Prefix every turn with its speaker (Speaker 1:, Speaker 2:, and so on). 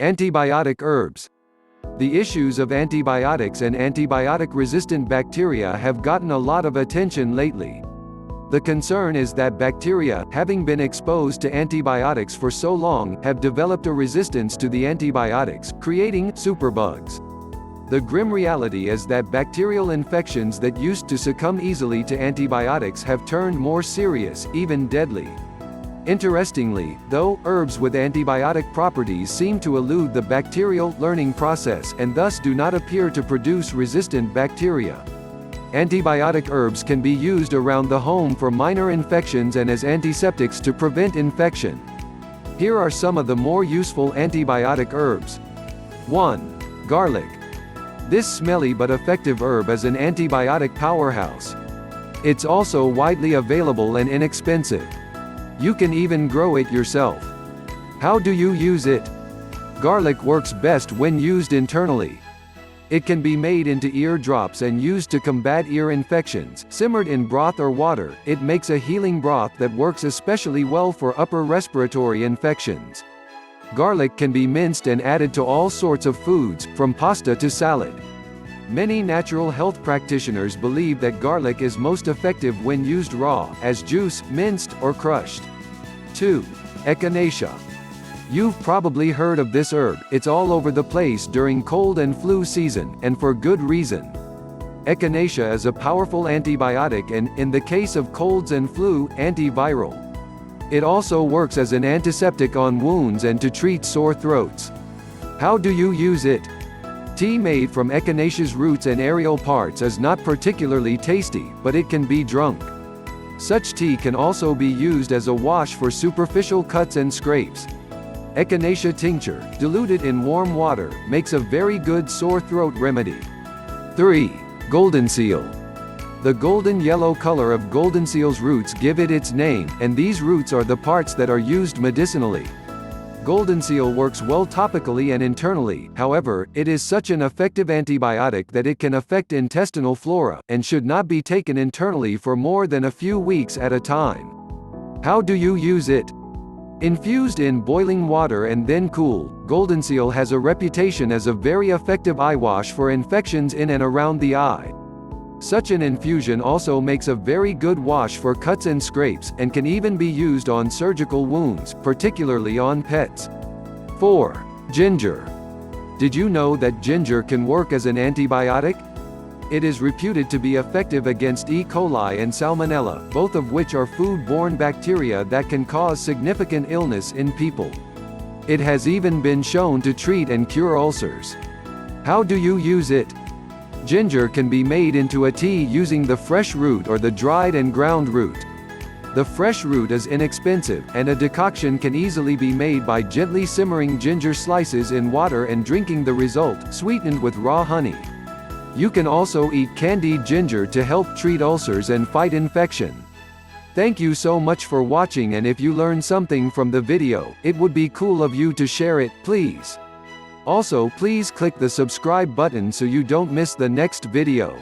Speaker 1: Antibiotic herbs. The issues of antibiotics and antibiotic-resistant bacteria have gotten a lot of attention lately. The concern is that bacteria, having been exposed to antibiotics for so long, have developed a resistance to the antibiotics, creating superbugs. The grim reality is that bacterial infections that used to succumb easily to antibiotics have turned more serious, even deadly. Interestingly, though, herbs with antibiotic properties seem to elude the bacterial learning process and thus do not appear to produce resistant bacteria. Antibiotic herbs can be used around the home for minor infections and as antiseptics to prevent infection. Here are some of the more useful antibiotic herbs. 1. Garlic. This smelly but effective herb is an antibiotic powerhouse. It's also widely available and inexpensive. You can even grow it yourself. How do you use it? Garlic works best when used internally. It can be made into ear drops and used to combat ear infections. Simmered in broth or water, it makes a healing broth that works especially well for upper respiratory infections. Garlic can be minced and added to all sorts of foods, from pasta to salad. Many natural health practitioners believe that garlic is most effective when used raw, as juice, minced, or crushed. 2. Echinacea. You've probably heard of this herb. It's all over the place during cold and flu season, and for good reason. Echinacea is a powerful antibiotic and, in the case of colds and flu, antiviral. It also works as an antiseptic on wounds and to treat sore throats. How do you use it? Tea made from Echinacea's roots and aerial parts is not particularly tasty, but it can be drunk. Such tea can also be used as a wash for superficial cuts and scrapes. Echinacea tincture, diluted in warm water, makes a very good sore throat remedy. 3. Goldenseal. The golden yellow color of goldenseal's roots give it its name, and these roots are the parts that are used medicinally. Goldenseal works well topically and internally, however, it is such an effective antibiotic that it can affect intestinal flora, and should not be taken internally for more than a few weeks at a time. How do you use it? Infused in boiling water and then cooled, Goldenseal has a reputation as a very effective eye wash for infections in and around the eye. Such an infusion also makes a very good wash for cuts and scrapes, and can even be used on surgical wounds, particularly on pets. 4. Ginger. Did you know that ginger can work as an antibiotic? It is reputed to be effective against E. coli and Salmonella, both of which are food-borne bacteria that can cause significant illness in people. It has even been shown to treat and cure ulcers. How do you use it? Ginger can be made into a tea using the fresh root or the dried and ground root. The fresh root is inexpensive, and a decoction can easily be made by gently simmering ginger slices in water and drinking the result, sweetened with raw honey. You can also eat candied ginger to help treat ulcers and fight infection. Thank you so much for watching, and if you learned something from the video, it would be cool of you to share it, please. Also, please click the subscribe button so you don't miss the next video.